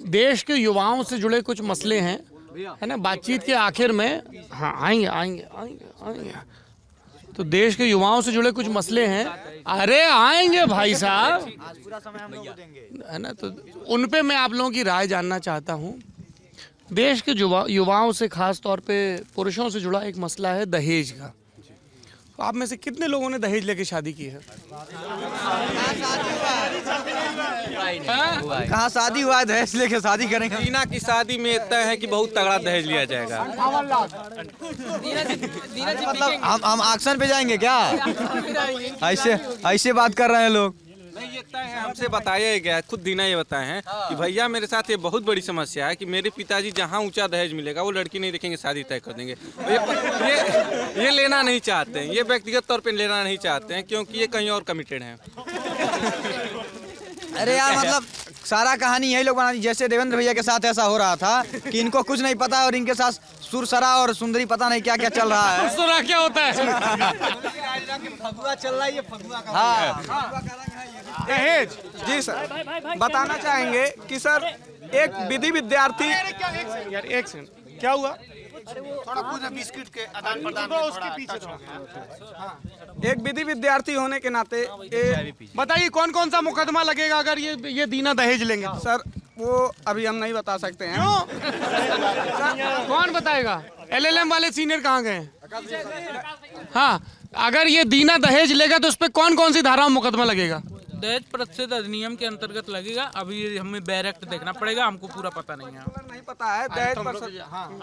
देश के युवाओं से जुड़े कुछ मसले हैं, है ना। बातचीत के आखिर में हाँ आएंगे आएंगे आएंगे आएंगे। तो देश के युवाओं से जुड़े कुछ मसले हैं, अरे आएंगे भाई साहब, है ना। तो उन पे मैं आप लोगों की राय जानना चाहता हूँ। देश के युवाओं से, खास तौर पे पुरुषों से जुड़ा एक मसला है दहेज का। तो आप में से कितने लोगों ने दहेज लेके शादी की है? कहाँ शादी हुआ है दहेज लेके शादी करेंगे? रीना की शादी में इतना है कि बहुत तगड़ा दहेज लिया जाएगा। मतलब हम एक्शन पे जाएंगे क्या? ऐसे बात कर रहे हैं लोग। नहीं, ये तय है, हमसे बताया गया, खुद दीना ये बताए हैं कि भैया मेरे साथ ये बहुत बड़ी समस्या है कि मेरे पिताजी जहाँ ऊंचा दहेज मिलेगा वो लड़की नहीं देखेंगे, शादी तय कर देंगे। ये लेना नहीं चाहते हैं, ये व्यक्तिगत तौर पे लेना नहीं चाहते हैं क्योंकि ये कहीं और कमिटेड हैं। अरे यार मतलब सारा कहानी यही लोग बना दी। जैसे देवेंद्र भैया के साथ ऐसा हो रहा था कि इनको कुछ नहीं पता और इनके साथ सुरसरा और सुंदरी पता नहीं क्या क्या चल रहा है। सुरसरा क्या होता है? फगुआ चल रहा है, ये फगुआ का हाँ दहेज। जी सर, बताना चाहेंगे कि सर एक विधि विद्यार्थी यार एक सेकंड, क्या हुआ? थोड़ा कुछ बिस्किट के आदान प्रदान में उसके पीछे एक विधि विद्यार्थी होने के नाते बताइए कौन कौन सा मुकदमा लगेगा अगर ये दीना दहेज लेंगे? सर वो अभी हम नहीं बता सकते हैं। कौन बताएगा? LLM वाले सीनियर कहाँ गए? हाँ, अगर ये दीना दहेज लेगा तो उस पर कौन कौन सी धाराओं में मुकदमा लगेगा? दहेज प्रतिशत अधिनियम के अंतर्गत लगेगा। अभी हमें डायरेक्ट देखना पड़ेगा, हमको पूरा पता नहीं है। नहीं पता है दहेज पर।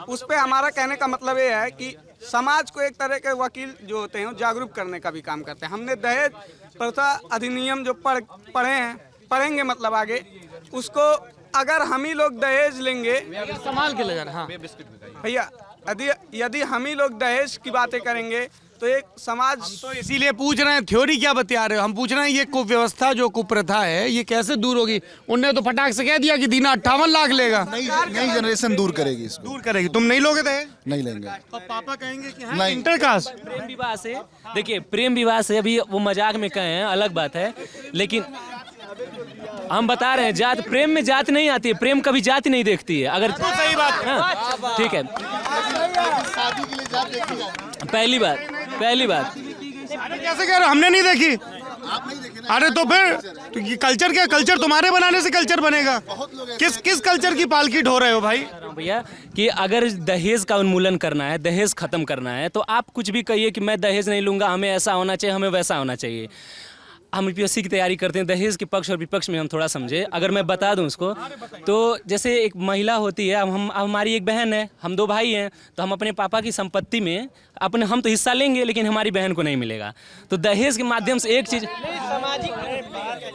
उस पे हमारा कहने का मतलब ये है कि समाज को एक तरह के वकील जो होते हैं जागरूक करने का भी काम करते हैं। हमने दहेज प्रथा अधिनियम जो पढ़ेंगे मतलब आगे उसको, अगर हम ही लोग दहेज लेंगे, संभाल के ले जाना। हाँ भैया, यदि हम ही लोग दहेज की बातें करेंगे तो एक समाज, तो इसीलिए पूछ रहे हैं, थ्योरी क्या बता रहे हो? हम पूछ रहे हैं ये कुव्यवस्था जो कुप्रथा है ये कैसे दूर होगी? उनने तो फटाक से कह दिया कि दीना 58 लाख लेगा। नई जनरेशन दूर करेगी इसको। दूर करेगी। तुम नहीं लोगे दहेज? नहीं लेंगे। तो पापा कहेंगे कि हाँ, नहीं। इंटरकास्ट। प्रेम विवाह से, देखिए प्रेम विवाह से अभी वो मजाक में कहे हैं, अलग बात है, लेकिन हम बता रहे हैं जात, प्रेम में जात नहीं आती है, प्रेम कभी जाति नहीं देखती है। अगर सही बात है, ठीक है। शादी के लिए जात देखी जाती है। पहली बात अरे कैसे कह रहे हो? हमने नहीं देखी। आप नहीं देखे ना। अरे तो फिर तो ये कल्चर क्या? कल्चर तुम्हारे बनाने से कल्चर बनेगा? किस कल्चर की पालकी ढो रहे हो भाई? भैया कि अगर दहेज का उन्मूलन करना है, दहेज खत्म करना है, तो आप कुछ भी कहिए कि मैं दहेज नहीं लूंगा, हमें ऐसा होना चाहिए, हमें वैसा होना चाहिए। हम UPSC की तैयारी करते हैं, दहेज के पक्ष और विपक्ष में हम थोड़ा समझे। अगर मैं बता दूं उसको, तो जैसे एक महिला होती है, हमारी एक बहन है, हम 2 भाई हैं, तो हम अपने पापा की संपत्ति में हम तो हिस्सा लेंगे लेकिन हमारी बहन को नहीं मिलेगा। तो दहेज के माध्यम से एक चीज,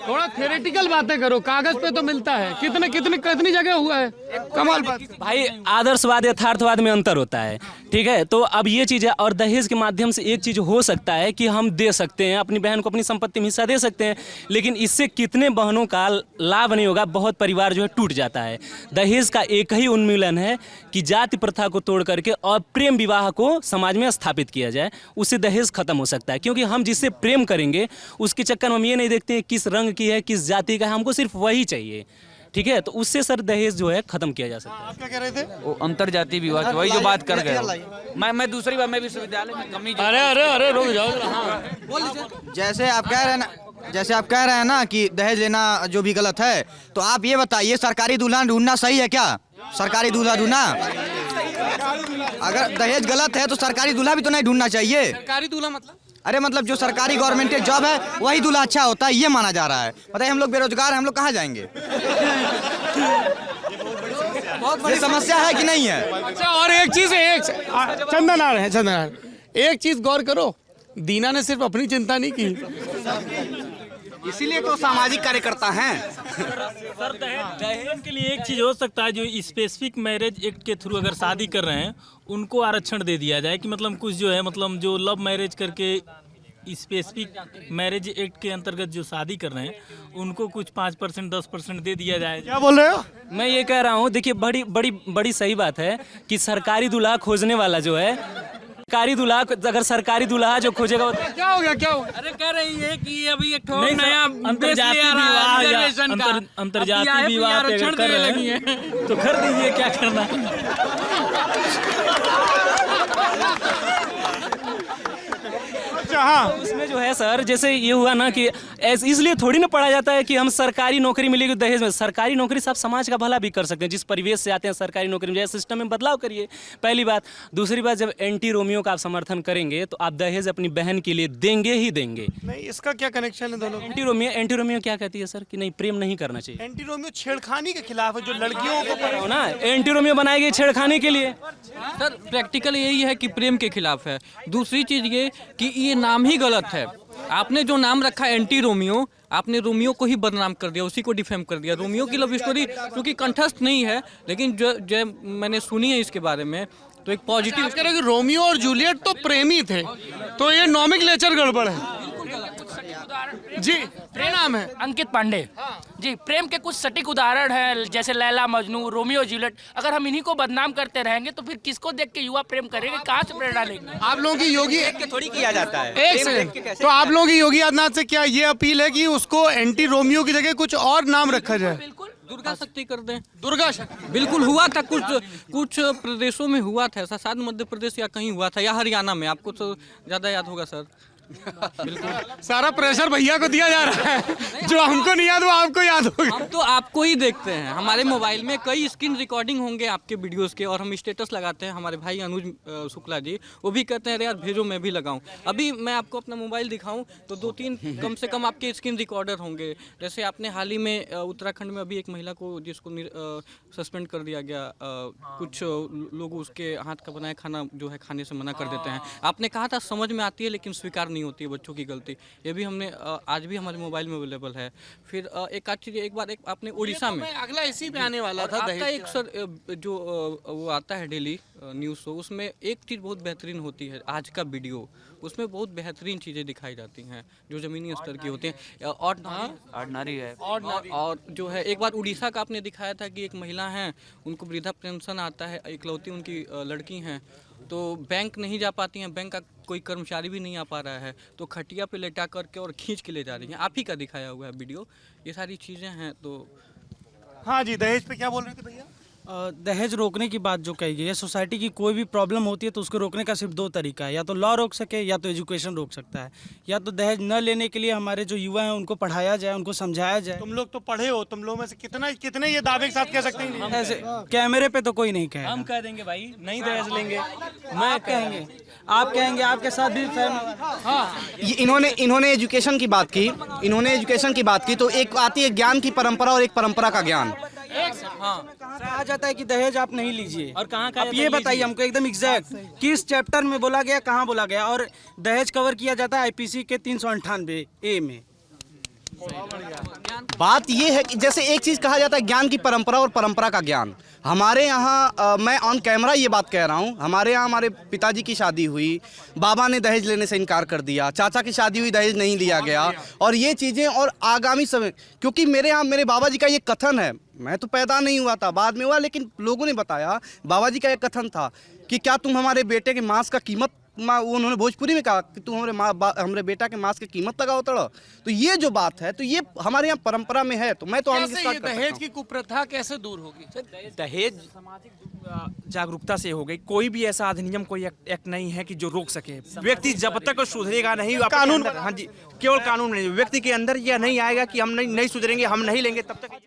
थोड़ा थ्योरेटिकल बातें करो, कागज पे तो मिलता है। कितनी जगह हुआ है? कमाल बात भाई, आदर्शवाद यथार्थवाद में अंतर होता है, ठीक है। तो अब ये चीज़ है, और दहेज के माध्यम से एक चीज़ हो सकता है कि हम दे सकते हैं अपनी बहन को, अपनी संपत्ति में हिस्सा दे सकते हैं, लेकिन इससे कितने बहनों का लाभ नहीं होगा, बहुत परिवार जो है टूट जाता है। दहेज का एक ही उन्मूलन है कि जाति प्रथा को तोड़ करके और प्रेम विवाह को समाज में स्थापित किया जाए, उससे दहेज खत्म हो सकता है। क्योंकि हम जिससे प्रेम करेंगे उसके चक्कर में हम ये नहीं देखते हैं किस रंग की है, किस जाति का है, हमको सिर्फ वही चाहिए, ठीक है। तो उससे सर दहेज जो है खत्म किया जा सकता है। आप क्या कह रहे थे? वो अंतर जातीय विवाह, वही जो बात कर गए। मैं दूसरी बात, मैं विश्वविद्यालय में कमी। अरे रुक जाओ। हाँ। जैसे आप कह रहे हैं ना कि दहेज लेना जो भी गलत है, तो आप ये बताइए सरकारी दूल्हा ढूंढना सही है क्या? सरकारी दूल्हा ढूंढना, अगर दहेज गलत है तो सरकारी दूल्हा भी तो नहीं ढूंढना चाहिए। सरकारी दूल्हा मतलब? अरे मतलब जो सरकारी गवर्नमेंट जॉब है वही दूल्हा अच्छा होता है, ये माना जा रहा है। बताइए हम लोग बेरोजगार हैं, हम लोग कहाँ जाएंगे? ये समस्या है कि नहीं है? अच्छा, और एक चीज चंदन, एक चीज गौर करो, दीना ने सिर्फ अपनी चिंता नहीं की, इसीलिए तो सामाजिक कार्यकर्ता हैं। सर दहेज के लिए एक चीज हो सकता है, जो स्पेसिफिक मैरिज एक्ट के थ्रू अगर शादी कर रहे हैं उनको आरक्षण दे दिया जाए, कि मतलब कुछ जो है, मतलब जो लव मैरिज करके स्पेसिफिक मैरिज एक्ट के अंतर्गत जो शादी कर रहे हैं उनको कुछ 5% 10% दे दिया जाए। क्या बोल रहे हो? मैं ये कह रहा हूँ, देखिए बड़ी सही बात है कि सरकारी दूल्हा खोजने वाला जो है, सरकारी दूल्हा, अगर सरकारी दूल्हा जो खोजेगा क्या हो गया? अरे कह रही है कि अभी एक नहीं, नया अंतर्जातीय विवाह या रिजर्वेशन का अंतर्जातीय विवाह पे अगर कर रहे हैं तो कर दीजिए, क्या करना है। अच्छा हाँ, उसमें जो है सर, जैसे ये हुआ ना कि इसलिए थोड़ी ना पढ़ा जाता है कि हम सरकारी नौकरी मिलेगी दहेज में। सरकारी नौकरी से आप समाज का भला भी कर सकते हैं। जिस परिवेश से आते हैं सरकारी नौकरी में, सिस्टम में बदलाव करिए, पहली बात। दूसरी बात, जब एंटी रोमियो का आप समर्थन करेंगे तो आप दहेज अपनी बहन के लिए देंगे ही देंगे। नहीं इसका क्या कनेक्शन है दोनों? एंटी रोमियो क्या कहती है सर कि नहीं, प्रेम नहीं करना चाहिए। एंटी रोमियो छेड़खानी के खिलाफ है, जो लड़कियों को हो ना, एंटी रोमियो बनाई गई छेड़खानी के लिए। सर प्रैक्टिकल यही है कि प्रेम के खिलाफ है। दूसरी चीज़ ये कि ये नाम ही गलत है। आपने जो नाम रखा एंटी रोमियो, आपने रोमियो को ही बदनाम कर दिया, उसी को डिफेम कर दिया। रोमियो की लव स्टोरी क्योंकि कंठस्थ नहीं है, लेकिन जो मैंने सुनी है इसके बारे में, तो एक पॉजिटिव आप कह रहे हैं कि रोमियो और जूलियट तो प्रेमी थे, तो ये नॉमेनक्लेचर गड़बड़ है। जी प्रणाम है। अंकित पांडे जी। प्रेम के कुछ सटीक उदाहरण हैं, जैसे लैला मजनू, रोमियो जूलियट। अगर हम इन्हीं को बदनाम करते रहेंगे तो फिर किसको देख के युवा प्रेम करेंगे, कहाँ से प्रेरणा लेंगे? आप लोगों की योगी थोड़ी किया जाता है। एक सेकंड, तो आप लोगों की योगी आदित्यनाथ से क्या ये अपील है कि उसको एंटी रोमियो की जगह कुछ और नाम रखा जाए? बिल्कुल दुर्गा शक्ति कर दें। दुर्गा शक्ति बिल्कुल हुआ था, कुछ प्रदेशों में हुआ था ऐसा, शायद मध्य प्रदेश या कहीं हुआ था, या हरियाणा में, आपको तो ज़्यादा याद होगा सर। बिल्कुल सारा प्रेशर भैया को दिया जा रहा है, जो हमको नहीं याद वो आपको याद होगा। हम तो आपको ही देखते हैं, हमारे मोबाइल में कई स्क्रीन रिकॉर्डिंग होंगे आपके वीडियोस के, और हम स्टेटस लगाते हैं। हमारे भाई अनुज शुक्ला जी, वो भी कहते हैं अरे यार भेजो, मैं भी लगाऊं। अभी मैं आपको अपना मोबाइल दिखाऊं तो 2-3 कम से कम आपके स्क्रीन रिकॉर्डर होंगे। जैसे आपने हाल ही में उत्तराखंड में अभी एक महिला को, जिसको सस्पेंड कर दिया गया, कुछ लोग उसके हाथ का बनाया खाना जो है खाने से मना कर देते हैं। आपने कहा था समझ में आती है लेकिन स्वीकार नहीं होती है बच्चों की गलती। ये भी हमने आज भी हमारे मोबाइल में अवेलेबल है। फिर एक आध चीज़, एक बार आपने उड़ीसा में, अगला इसी पे आने वाला था, आपका एक सर जो वो आता है डेली न्यूज़ शो, उसमें एक चीज़ बहुत बेहतरीन होती है, आज का वीडियो, उसमें बहुत बेहतरीन चीज़ें दिखाई जाती हैं जो ज़मीनी स्तर की होती हैं। ऑर्डिनरी है। और जो है एक बार उड़ीसा का आपने दिखाया था कि एक महिला हैं, उनको वृद्धा पेंशन आता है, इकलौती उनकी लड़की हैं, तो बैंक नहीं जा पाती हैं, बैंक का कोई कर्मचारी भी नहीं आ पा रहा है, तो खटिया पे लेटा करके और खींच के ले जा रही हैं। आप ही का दिखाया हुआ है वीडियो। ये सारी चीज़ें हैं। तो हाँ जी, दहेज पे क्या बोल रहे थे भैया? दहेज रोकने की बात जो कही गई है, सोसाइटी की कोई भी प्रॉब्लम होती है तो उसको रोकने का सिर्फ 2 तरीका है, या तो लॉ रोक सके या तो एजुकेशन रोक सकता है। या तो दहेज न लेने के लिए हमारे जो युवा हैं उनको पढ़ाया जाए, उनको समझाया जाए। तुम लोग तो पढ़े हो, तुम लोग में से कितने ये दावे के साथ कह सकते हैं? ऐसे कैमरे पे तो कोई नहीं कहेगा। हम कह देंगे भाई नहीं दहेज लेंगे, मैं कहेंगे, आप कहेंगे, आपके साथ भी इन्होंने एजुकेशन की बात की, तो एक आती है ज्ञान की परंपरा और एक परंपरा का ज्ञान। कहा जाता है कि दहेज आप नहीं लीजिए, और कहाँ आप ये बताइए हमको एकदम एग्जैक्ट किस चैप्टर में बोला गया, कहाँ बोला गया? और दहेज कवर किया जाता है आईपीसी के 398 ए में। बात ये है कि जैसे एक चीज कहा जाता है ज्ञान की परंपरा और परंपरा का ज्ञान। हमारे यहाँ मैं ऑन कैमरा ये बात कह रहा हूँ, हमारे यहाँ हमारे पिताजी की शादी हुई, बाबा ने दहेज लेने से इनकार कर दिया, चाचा की शादी हुई, दहेज नहीं लिया गया। और ये चीज़ें और आगामी समय, क्योंकि मेरे यहाँ मेरे बाबा जी का ये कथन है, मैं तो पैदा नहीं हुआ था, बाद में हुआ, लेकिन लोगों ने बताया, बाबा जी का एक कथन था कि क्या तुम हमारे बेटे के मांस का कीमत, उन्होंने भोजपुरी में कहा कि तू हमारे बेटा के मांस की कीमत लगाओ तड़ा। तो ये जो बात है, तो ये हमारे यहाँ परंपरा में है। तो मैं तो ये दहेज की कुप्रथा कैसे दूर होगी? दहेज सामाजिक जागरूकता से हो गई। कोई भी ऐसा अधिनियम, कोई एक्ट नहीं है कि जो रोक सके। व्यक्ति जब तक सुधरेगा नहीं, कानून, हाँ जी, केवल कानून नहीं, व्यक्ति के अंदर यह नहीं आएगा कि हम नहीं सुधरेंगे, हम नहीं लेंगे, तब तक